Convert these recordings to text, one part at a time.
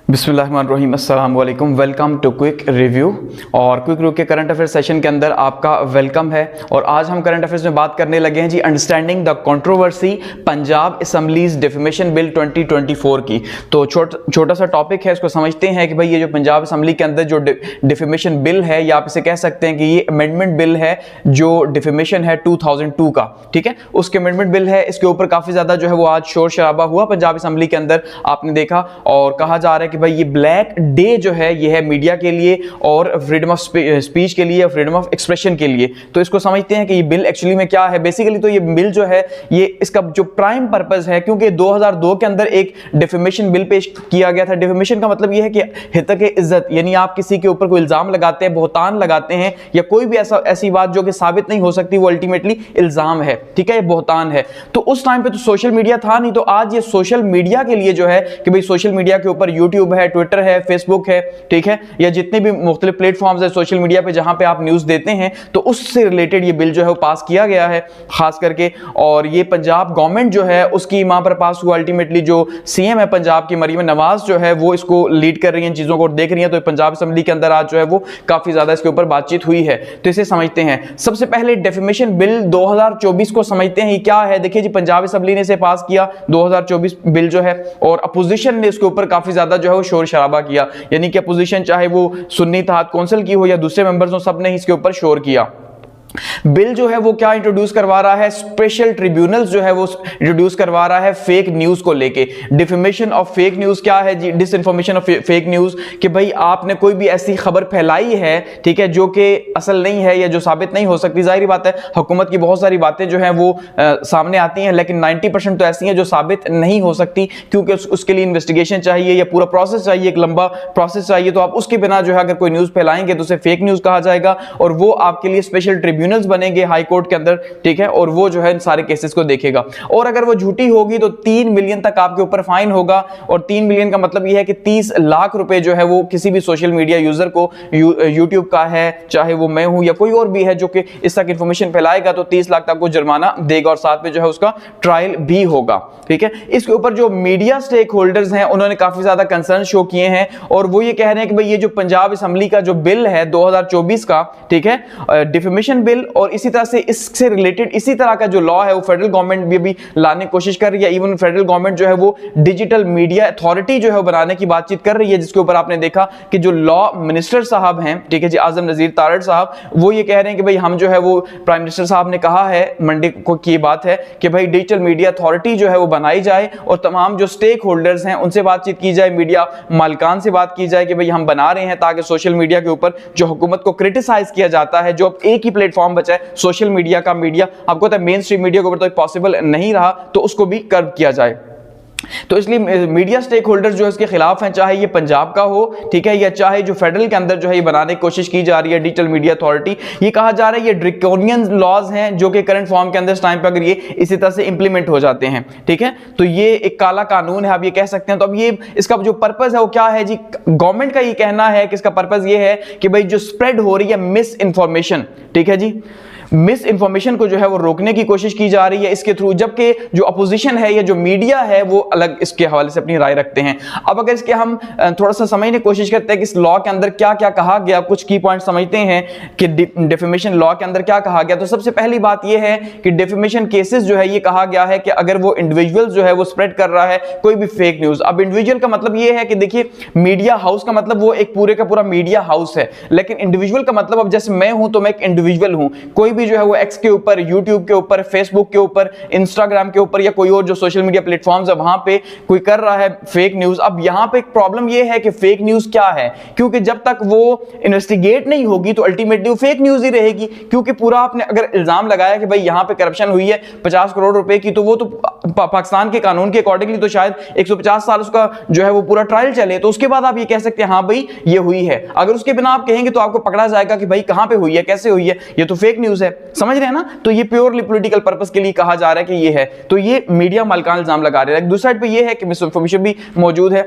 बिस्मिल्लाहिर्रहमानिर्रहीम, अस्सलाम वालेकुम। Welcome to quick review. और क्विक रिव्यू के करंट अफेयर सेशन के अंदर आपका वेलकम है। और आज हम करंट अफेयर्स में बात करने लगे हैं जी understanding the controversy Punjab assembly's defamation bill 2024 की। तो छोटा सा टॉपिक है, इसको समझते हैं कि भाई ये जो पंजाब असेंबली के अंदर जो डिफेमेशन बिल है, या आप इसे कह सकते हैं कि ये अमेंडमेंट बिल है जो डिफेमेशन है 2002 का, ठीक है, उसके अमेंडमेंट बिल है। इसके ऊपर काफी ज्यादा जो है वो आज शोर शराबा हुआ पंजाब असेंबली के अंदर, आपने देखा। और कहा जा रहा है कि भाई ये ब्लैक डे जो है ये है मीडिया के लिए और फ्रीडम ऑफ स्पीच के लिए, फ्रीडम ऑफ एक्सप्रेशन के लिए। तो इसको समझते हैं कि ये बिल एक्चुअली में क्या है। बेसिकली तो ये बिल जो है ये इसका जो प्राइम पर्पस है, क्योंकि 2002 के अंदर एक डिफेमेशन बिल पेश किया गया था। डिफेमेशन का मतलब ये है कि हितक इज्जत, यानी आप किसी के ऊपर कोई इल्जाम लगाते हैं, बहतान लगाते हैं, या कोई भी ऐसी बात जो कि साबित नहीं हो सकती, वो अल्टीमेटली इल्जाम है, ठीक है, ये बहतान है। तो उस टाइम पे तो सोशल मीडिया था नहीं, तो आज ये सोशल मीडिया के लिए जो है कि भाई सोशल मीडिया के ऊपर यूट्यूब है, ट्विटर है, फेसबुक है, ठीक है, या जितने भी मुख्तलिफ प्लेटफॉर्म्स है सोशल मीडिया पे जहां पे आप न्यूज देते हैं, तो उससे रिलेटेड ये बिल जो है वो पास किया गया है खास करके। और ये पंजाब गवर्नमेंट जो है उसकी वहां पर पास हुआ। अल्टीमेटली जो सीएम है पंजाब की मरीम नवाज जो है वो इसको लीड कर रही हैं, चीजों को देख रही हैं। तो पंजाब असेंबली के अंदर आज जो है वो काफी ज्यादा इसके ऊपर बातचीत हुई है। तो इसे समझते हैं। सबसे पहले डिफेमेशन बिल 2024 को समझते हैं क्या है। देखिए जी, पंजाब असेंबली ने इसे पास किया 2024 बिल जो है, और अपोजिशन ने इसके ऊपर काफी ज्यादा जो है वो शोर शराबा किया। यानी कि अपोजिशन चाहे वो सुन्नी इत्तेहाद कौंसिल की हो या दूसरे मेंबर्स हो, सब ने इसके ऊपर शोर किया। बिल जो है वो क्या इंट्रोड्यूस करवा रहा है, स्पेशल ट्रिब्यूनल्स जो है वो इंट्रोड्यूस करवा रहा है फेक न्यूज को लेके। डिफेमेशन ऑफ फेक न्यूज क्या है जी? डिसइंफॉर्मेशन ऑफ फेक न्यूज, कि भाई आपने कोई भी ऐसी खबर फैलाई है, ठीक है, जो कि असल नहीं है या जो साबित नहीं हो सकती। जाहिर बात है हुकूमत की बहुत सारी बातें जो हैं वो सामने आती हैं, लेकिन 90% तो ऐसी हैं जो साबित नहीं हो सकती, क्योंकि उसके लिए इन्वेस्टिगेशन चाहिए या पूरा प्रोसेस चाहिए, एक लंबा प्रोसेस चाहिए। तो आप उसके बिना जो है अगर कोई न्यूज फैलाएंगे तो उसे फेक न्यूज कहा जाएगा, और वो आपके लिए स्पेशल ट्रिब्यूनल्स बनेंगे हाई कोर्ट के अंदर, ठीक है, और वो जो है इन सारे केसेस को देखेगा। और अगर वो झूठी होगी तो 3 मिलियन तक आपके ऊपर फाइन होगा। और 3 मिलियन का मतलब यह है कि 30 लाख रुपए जो है वो किसी भी सोशल मीडिया यूजर को, यूट्यूब का है, चाहे वो मैं हूं या कोई और भी है जो कि इस तक इंफॉर्मेशन फैलाएगा, तो 30 लाख तक को जुर्माना देगा, और साथ में जो है उसका ट्रायल भी होगा, ठीक है। इसके ऊपर जो मीडिया स्टेक होल्डर्स हैं उन्होंने काफी ज्यादा कंसर्न शो किए हैं, और वो ये कह रहे हैं कि भाई ये जो पंजाब असेंबली का जो बिल है 2024 का, ठीक है, डिफेमेशन बिल, और इसी तरह से इससे रिलेटेड इसी तरह का जो लॉ है वो फेडरल गवर्नमेंट भी अभी लाने की कोशिश कर रही है। इवन फेडरल गवर्नमेंट जो है वो डिजिटल मीडिया अथॉरिटी जो है वो बनाने की बातचीत कर रही है, जिसके ऊपर आपने देखा कि जो लॉ मिनिस्टर साहब हैं, ठीक है जी, आजम नजीर तारड़ साहब, वो ये कह रहे हैं कि भाई हम जो है वो प्राइम मिनिस्टर साहब ने कहा है मंडे को की बात है कि भाई डिजिटल मीडिया अथॉरिटी जो है वो बनाई जाए, और तमाम जो स्टेक होल्डर्स हैं उनसे बातचीत की जाए, मीडिया मालिकान से बात की जाए कि भाई हम बना रहे हैं ताकि सोशल मीडिया के ऊपर जो हुकूमत को क्रिटिसाइज किया जाता है, जो अब एक ही प्लेटफॉर्म बचा है सोशल मीडिया का, मीडिया आपको पता है मेन स्ट्रीम मीडिया के ऊपर तो पॉसिबल नहीं रहा, तो उसको भी कर्ब किया जाए। तो इसलिए मीडिया स्टेक होल्डर्स जो है इसके खिलाफ हैं, चाहे ये पंजाब का हो, ठीक है, या चाहे जो फेडरल के अंदर जो है ये बनाने की कोशिश की जा रही है डिजिटल मीडिया अथॉरिटी। ये कहा जा रहा है ये ड्रैकोनियन लॉज हैं जो कि करंट फॉर्म के अंदर इस टाइम पे अगर ये इसी तरह से इंप्लीमेंट हो जाते हैं, ठीक है, तो ये एक काला कानून है, आप ये कह सकते हैं। तो अब ये इसका जो पर्पस है वो क्या है जी? गवर्नमेंट का ये कहना है कि इसका पर्पस ये है कि भाई जो स्प्रेड हो रही है मिस इंफॉर्मेशन, ठीक है जी, मिस इंफॉर्मेशन को जो है वो रोकने की कोशिश की जा रही है इसके थ्रू, जबकि जो अपोजिशन है या जो मीडिया है वो अलग इसके हवाले से अपनी राय रखते हैं। अब अगर इसके हम थोड़ा सा समझने की कोशिश करते हैं कि इस लॉ के अंदर क्या क्या कहा गया, कुछ की पॉइंट समझते हैं कि डिफेमेशन लॉ के अंदर क्या कहा गया। तो सबसे पहली बात यह है कि डिफेमेशन केसेस जो है ये कहा गया है कि अगर वो इंडिविजुअल जो है वो स्प्रेड कर रहा है कोई भी फेक न्यूज। अब इंडिविजुअल का मतलब ये है कि देखिए मीडिया हाउस का मतलब वो एक पूरे का पूरा मीडिया हाउस है, लेकिन इंडिविजुअल का मतलब अब जैसे मैं हूं तो मैं एक इंडिविजुअल हूं, कोई भी जो है वो एक्स के ऊपर, यूट्यूब के ऊपर, फेसबुक के ऊपर, इंस्टाग्राम के ऊपर या कोई और जो सोशल मीडिया प्लेटफॉर्म्स है वहां पे कोई कर रहा है फेक न्यूज। अब यहां पे एक प्रॉब्लम ये है कि फेक न्यूज क्या है, क्योंकि जब तक वो इन्वेस्टिगेट नहीं होगी तो अल्टीमेटली वो फेक न्यूज ही रहेगी, क्योंकि पूरा आपने अगर इल्जाम लगाया कि भाई यहां पे करप्शन हुई है 50 करोड़ रुपए की, तो वो तो पाकिस्तान के कानून के अकॉर्डिंगली तो शायद 150 साल उसका जो है वो पूरा ट्रायल चले, तो उसके बाद आप ये कह सकते हैं हाँ भाई ये हुई है। अगर उसके बिना आप कहेंगे तो आपको पकड़ा जाएगा कि भाई कहां पे हुई है, कैसे हुई है, ये तो फेक न्यूज है, समझ रहे हैं ना। तो ये प्योरली पॉलिटिकल पर्पस के लिए कहा जा रहा है कि ये है, तो ये मीडिया मालिकान इल्जाम लगा रहे हैं। दूसरी साइड पे ये है कि मिस इन्फॉर्मेशन भी मौजूद है,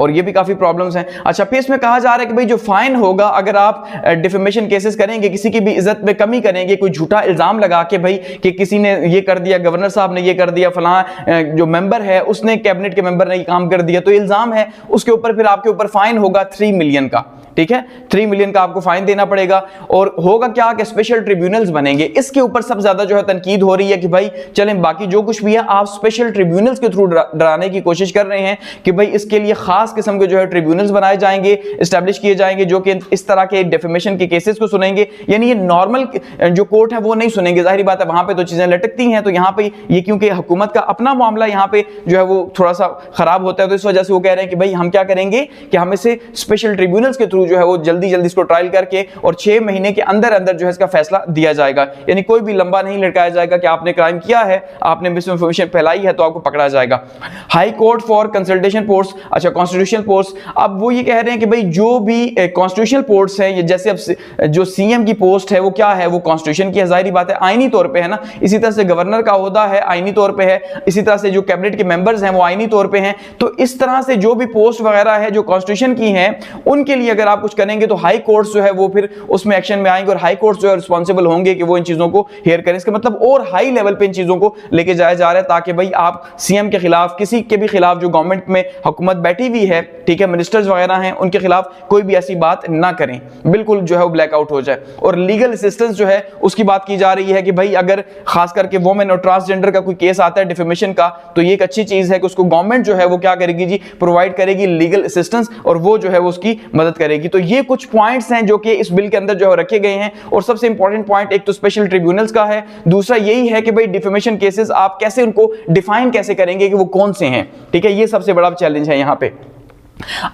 और ये भी काफी प्रॉब्लम्स हैं। अच्छा, फिर इसमें कहा जा रहा है कि भाई जो फाइन होगा अगर आप डिफेमेशन केसेस करेंगे, किसी की भी इज्जत में कमी करेंगे, कोई झूठा इल्जाम लगा के भाई कि किसी ने ये कर दिया, गवर्नर साहब ने ये कर दिया, फलां जो मेंबर है उसने, कैबिनेट के मेंबर ने ये काम कर दिया, तो इल्जाम है उसके ऊपर, फिर आपके ऊपर फाइन होगा 3 मिलियन का। ठीक है, 3 मिलियन का आपको फाइन देना पड़ेगा। और होगा क्या कि स्पेशल ट्रिब्यूनल्स बनेंगे। इसके ऊपर सबसे ज्यादा जो है तनकीद हो रही है कि भाई चलें बाकी जो कुछ भी है आप स्पेशल ट्रिब्यूनल्स के थ्रू डराने की कोशिश कर रहे हैं कि भाई इसके लिए खास किस्म के जो है ट्रिब्यूनल्स बनाए जाएंगे, एस्टैब्लिश किए जाएंगे, जो कि इस तरह के डिफेमेशन के केसेस को सुनेंगे। यानी ये नॉर्मल जो कोर्ट है वो नहीं सुनेंगे, जाहिर बात है वहां पे तो चीजें लटकती हैं। तो यहाँ पे ये क्योंकि हुकूमत का अपना मामला यहाँ पे जो है वो थोड़ा सा खराब होता है, तो इस वजह से वो कह रहे हैं कि भाई हम क्या करेंगे कि हम इसे स्पेशल ट्रिब्यूनल्स के थ्रू जो है वो जल्दी जल्दी इसको ट्रायल करके और 6 महीने के अंदर अंदर जो है इसका फैसला दिया जाएगा। यानी कोई भी लंबा नहीं लटकाया जाएगा कि आपने क्राइम किया है, आपने मिस इन्फॉर्मेशन फैलाई है तो आपको पकड़ा जाएगा। High court for consultation post, अच्छा कॉन्स्टिट्यूशनल पोस्ट, अब वो ये कह रहे हैं कि भाई जो भी कॉन्स्टिट्यूशनल पोस्ट है, जैसे अब जो सीएम की पोस्ट है वो क्या है, वो कॉन्स्टिट्यूशन की है, जाहिर बात है आईनी तौर पे है ना। इसी तरह से गवर्नर का ओहदा है आईनी तौर पे है, इसी तरह से जो कैबिनेट के मेंबर्स हैं वो आईनी तौर पे हैं। तो इस तरह से जो भी पोस्ट वगैरह है जो कॉन्स्टिट्यूशन की हैं उनके लिए अगर आप कुछ करेंगे तो हाई कोर्ट्स जो है वो फिर उसमें एक्शन में आएंगे और हाई कोर्ट्स जो है रिस्पांसिबल होंगे कि वो इन चीजों को हेयर करें। इसका मतलब और हाई लेवल पे इन चीजों को लेके जाया जा रहा है ताकि भाई आप सीएम के खिलाफ, किसी के भी खिलाफ जो गवर्नमेंट में हुकूमत बैठी हुई है, ठीक है, मिनिस्टर्स वगैरह हैं, उनके खिलाफ कोई भी ऐसी बात ना करें, बिल्कुल जो है वो ब्लैकआउट हो जाए। और लीगल असिस्टेंस जो है उसकी बात की जा रही है कि भाई अगर खास करके वुमेन और ट्रांसजेंडर का कोई केस आता है डिफेमेशन का, तो ये एक अच्छी चीज है कि उसको गवर्नमेंट जो है वो क्या करेगी जी, प्रोवाइड करेगी लीगल असिस्टेंस और वो जो है वो उसकी मदद करेगी। तो ये कुछ पॉइंट्स हैं जो कि इस बिल के अंदर जो है रखे गए हैं। और सबसे इंपॉर्टेंट पॉइंट एक तो स्पेशल ट्रिब्यूनल्स का है, दूसरा यही है कि भाई डिफेमेशन केसेस आप कैसे उनको डिफाइन कैसे करेंगे कि वो कौन से हैं। ठीक है, ये सबसे बड़ा चैलेंज है यहाँ पे।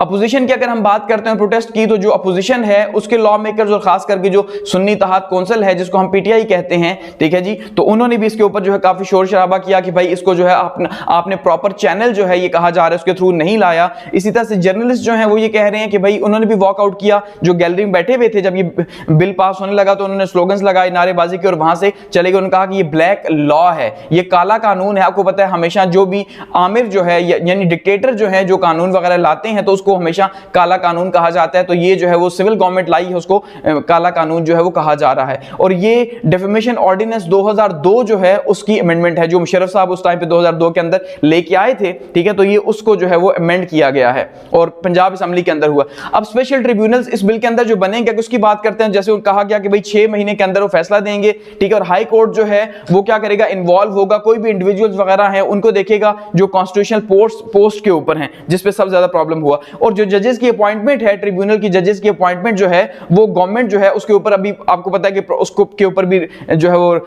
अपोजिशन की अगर हम बात करते हैं प्रोटेस्ट की, तो जो अपोजिशन है उसके लॉ मेकर्स और खास करके जो सुन्नी इत्तेहाद कौंसिल है जिसको हम पीटीआई कहते हैं, ठीक है जी, तो उन्होंने भी इसके ऊपर जो है काफी शोर शराबा किया कि भाई इसको जो है आपने प्रॉपर चैनल जो है ये कहा जा रहा है उसके थ्रू नहीं लाया। इसी तरह से जर्नलिस्ट जो है वो ये कह रहे हैं कि भाई उन्होंने भी वॉकआउट किया, जो गैलरी में बैठे हुए थे जब ये बिल पास होने लगा तो उन्होंने स्लोगन्स लगाए, नारेबाजी की और वहां से चले गए। उन्होंने कहा कि ये ब्लैक लॉ है, ये काला कानून है। आपको पता है हमेशा जो भी आमिर जो है यानी डिक्टेटर जो है जो कानून वगैरह लाते हैं तो उसको हमेशा काला कानून कहा जाता है। तो ये जो है वो सिविल गवर्नमेंट लाई है, उसको काला कानून जो है वो कहा जा रहा है। और ये डिफेमेशन ऑर्डिनेंस 2002 जो है उसकी अमेंडमेंट है, जो मुशर्रफ साहब उस टाइम पे 2002 के अंदर लेके आए थे, ठीक है, तो ये उसको जो है वो अमेंड किया गया है और पंजाब असेंबली के अंदर हुआ। अब स्पेशल ट्रिब्यूनल्स इस बिल के अंदर जो बनेंगे उसकी बात करते हैं। जैसे कहा गया कि भाई 6 महीने के अंदर वो फैसला देंगे, ठीक है, और हाई कोर्ट जो है वो क्या करेगा, इन्वॉल्व होगा, कोई भी इंडिविजुअल्स वगैरह हैं उनको देखेगा जो कॉन्स्टिट्यूशनल पोस्ट के ऊपर हैं जिस पे सबसे ज्यादा प्रॉब्लम हुआ। और जो जजेस की अपॉइंटमेंट है, ट्रिब्यूनल की जजेस की अपॉइंटमेंट जो है वो गवर्नमेंट जो है उसके ऊपर अभी आपको पता है कि उसको के ऊपर भी जो है वो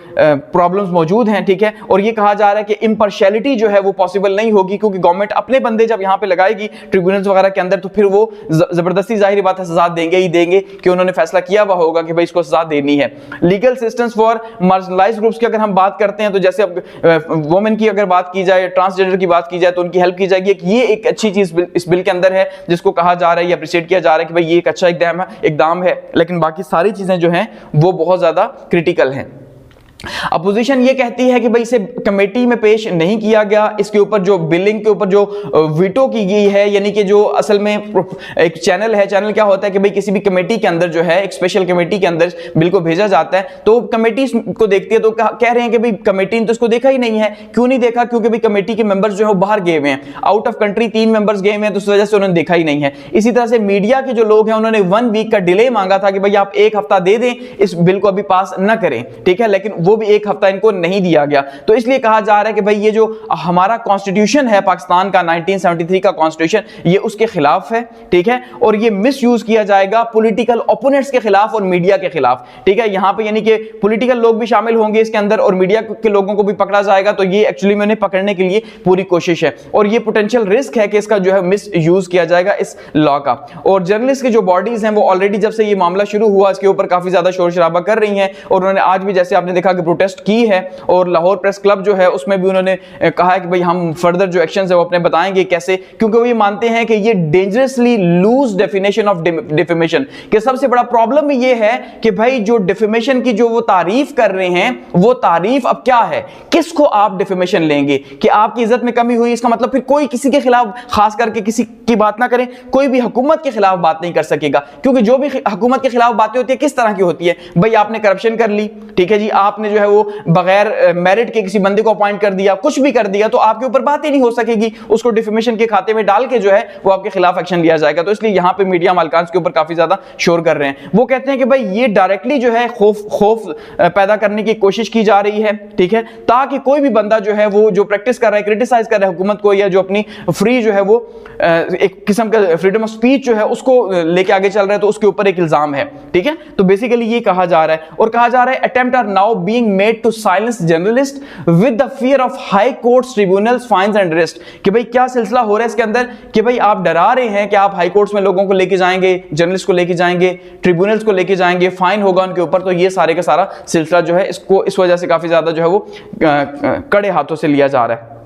प्रॉब्लम्स मौजूद हैं, ठीक है। और ये कहा जा रहा है कि इम्पार्शियलिटी जो है वो पॉसिबल नहीं होगी क्योंकि गवर्नमेंट अपने बंदे जब यहां पे लगाएगी ट्रिब्यूनल्स वगैरह के अंदर तो फिर वो जबरदस्ती जाहिर बात है सजा देंगे ही देंगे कि उन्होंने फैसला किया हुआ होगा कि भाई इसको सजा देनी है। Legal assistance for marginalised groups की अगर हम बात करते हैं तो जैसे अब वुमेन की अगर बात की जाए, ट्रांसजेंडर की बात की जाए तो उनकी हेल्प की जाएगी। ये एक अच्छी चीज इस बिल के अंदर है जिसको कहा जा रहा है, अप्रिशिएट किया जा रहा है कि भाई ये एक अच्छा इकदाम है, लेकिन बाकी सारी चीजें जो हैं वो बहुत ज्यादा क्रिटिकल हैं। अपोजिशन ये कहती है कि भाई इसे कमेटी में पेश नहीं किया गया, इसके ऊपर जो बिलिंग के ऊपर जो वीटो की गई है, यानी कि जो असल में एक चैनल है, चैनल क्या होता है कि भाई किसी भी कमेटी के अंदर जो है एक स्पेशल कमेटी के अंदर बिल को भेजा जाता है तो कमेटी को देखती है। तो कह रहे हैं कि भाई कमेटी ने तो इसको देखा ही नहीं है। क्यों नहीं देखा? क्योंकि भाई कमेटी के मेंबर्स जो है बाहर गए हुए हैं, आउट ऑफ कंट्री 3 मेंबर्स गए हुए हैं, तो उस वजह से उन्होंने देखा ही नहीं है। इसी तरह से मीडिया के जो लोग हैं उन्होंने 1 वीक का डिले मांगा था कि भाई आप 1 हफ्ता दे दें, इस बिल को अभी पास न करें, ठीक है, लेकिन वो भी 1 हफ्ता इनको नहीं दिया गया। तो इसलिए कहा जा रहा है कि भाई ये जो हमारा कॉन्स्टिट्यूशन है पाकिस्तान का 1973 का कॉन्स्टिट्यूशन, ये उसके खिलाफ है, ठीक है, और ये मिसयूज किया जाएगा पॉलिटिकल ओपोनेंट्स के खिलाफ और मीडिया के खिलाफ, ठीक है। यहां पे यानी कि पॉलिटिकल लोग भी शामिल होंगे इसके अंदर और मीडिया के लोगों को भी पकड़ा जाएगा। तो ये एक्चुअली में उन्हें पकड़ने के लिए पूरी कोशिश है और ये पोटेंशियल रिस्क है कि इसका जो है मिस यूज किया जाएगा इस लॉ का। और जर्नलिस्ट की जो बॉडीज हैं वो ऑलरेडी जब से ये मामला शुरू हुआ इसके ऊपर काफी ज्यादा शोर शराबा कर रही हैं और उन्होंने आज भी, जैसे आपने देखा, जगह प्रोटेस्ट की है और लाहौर प्रेस क्लब जो है उसमें भी उन्होंने कहा है कि भाई हम फर्दर जो एक्शन है वो अपने बताएंगे कैसे, क्योंकि वो ये मानते हैं कि ये dangerously loose definition of defamation, कि सबसे बड़ा प्रॉब्लम ये है कि भाई जो डिफेमेशन की जो वो तारीफ कर रहे हैं वो तारीफ अब क्या है, किसको आप डिफेमेशन लेंगे कि आपकी इज्जत में कमी हुई, इसका मतलब फिर कोई किसी के खिलाफ खास करके किसी की बात ना करें, कोई भी हुकूमत के खिलाफ बात नहीं कर सकेगा, क्योंकि जो भी हुकूमत के खिलाफ बातें होती है किस तरह की होती है, भाई आपने करप्शन कर ली, ठीक है जी, आपने जो है वो बगैर मेरिट के किसी बंदे को अपॉइंट कर दिया, कुछ भी कर दिया, तो आपके ऊपर बात ही नहीं हो सकेगी, उसको डिफेमेशन के खाते में डाल के जो है वो आपके खिलाफ एक्शन लिया जाएगा। तो इसलिए यहां पे मीडिया मालिकान के ऊपर काफी ज्यादा शोर कर रहे हैं। वो कहते हैं कि भाई ये डायरेक्टली जो है खौफ पैदा करने की कोशिश की जा रही है, ठीक है, ताकि कोई भी बंदा जो है वो जो प्रैक्टिस कर रहा है, क्रिटिसाइज कर रहा है हुकूमत को, या जो अपनी फ्री जो है वो एक किस्म का फ्रीडम ऑफ स्पीच जो है उसको लेके आगे चल रहा है, तो उसके ऊपर एक इल्जाम है, ठीक है। तो बेसिकली ये कहा जा रहा है, और कहा जा रहा है attempt are now being made to silence journalist with the fear of high courts, tribunals, fines and arrest, कि भाई क्या सिलसिला हो रहा है इसके अंदर कि भाई आप डरा रहे हैं कि आप हाई कोर्ट्स में लोगों को लेके जाएंगे, जर्नलिस्ट को लेके जाएंगे, ट्रिब्यूनल्स को लेके जाएंगे, फाइन होगा उनके ऊपर। तो ये सारे का सारा सिलसिला जो है इसको इस वजह से काफी ज्यादा जो है वो कड़े हाथों से लिया जा रहा है।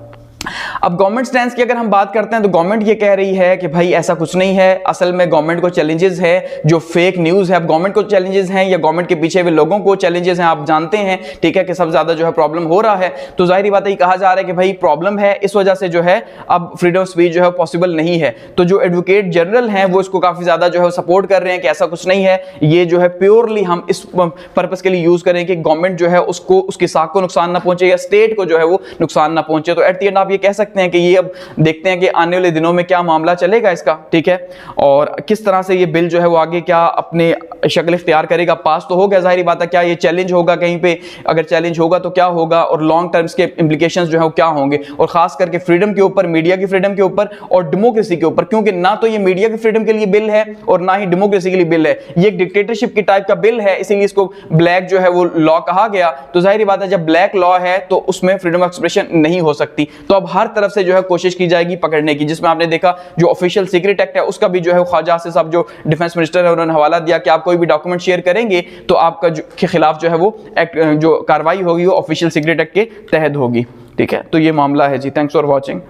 अब गवर्नमेंट स्टैंड की अगर हम बात करते हैं तो गवर्नमेंट ये कह रही है कि भाई ऐसा कुछ नहीं है, असल में गवर्नमेंट को चैलेंजेस है जो फेक न्यूज़ है। अब गवर्नमेंट को चैलेंजेस हैं या गवर्नमेंट के पीछे हुए लोगों को चैलेंजेस हैं, आप जानते हैं, ठीक है, कि सबसे ज़्यादा जो है प्रॉब्लम हो रहा है। तो जाहिर बात है कहा जा रहा है कि भाई प्रॉब्लम है, इस वजह से जो है अब फ्रीडम ऑफ स्पीच जो है पॉसिबल नहीं है। तो जो एडवोकेट जनरल हैं वो इसको काफ़ी ज़्यादा जो है सपोर्ट कर रहे हैं कि ऐसा कुछ नहीं है, ये जो है प्योरली हम इस पर्पज़ के लिए यूज़ करें कि गवर्नमेंट जो है उसको उसकी साख को नुकसान ना पहुंचे या स्टेट को जो है वो नुकसान ना पहुंचे। तो एट द एंड आप ये कह सकते हैं कि ये अब देखते हैं कि आने वाले दिनों में क्या मामला चलेगा इसका, ठीक है, और किस तरह से ये बिल जो है वो आगे क्या अपने शक्ल इख्तियार करेगा। पास तो हो गया, जाहिर बात है, क्या ये चैलेंज होगा कहीं पे, अगर चैलेंज होगा तो क्या होगा, और लॉन्ग टर्म्स के इंप्लीकेशंस जो है वो क्या होंगे, और खास करके फ्रीडम के ऊपर, मीडिया की फ्रीडम के ऊपर और डेमोक्रेसी के ऊपर, क्योंकि ना तो ये मीडिया की फ्रीडम के लिए बिल है और ना ही डेमोक्रेसी के लिए बिल है, ये एक डिक्टेटरशिप की टाइप का बिल है, इसीलिए इसको ब्लैक जो है वो लॉ कहा गया। तो जाहिर बात है जब ब्लैक लॉ है तो उसमें फ्रीडम ऑफ एक्सप्रेशन नहीं हो सकती। तो अब हर तरफ से जो है कोशिश की जाएगी पकड़ने की, जिसमें आपने देखा जो ऑफिशियल सीक्रेट एक्ट है उसका भी जो है ख्वाजा आसिफ साहब जो डिफेंस मिनिस्टर है उन्होंने हवाला दिया कि आप कोई भी डॉक्यूमेंट शेयर करेंगे तो आपका के खिलाफ जो है वो एक्ट जो कार्रवाई होगी वो ऑफिशियल सीक्रेट एक्ट के तहत होगी, ठीक है। तो ये मामला है जी। Thanks for watching.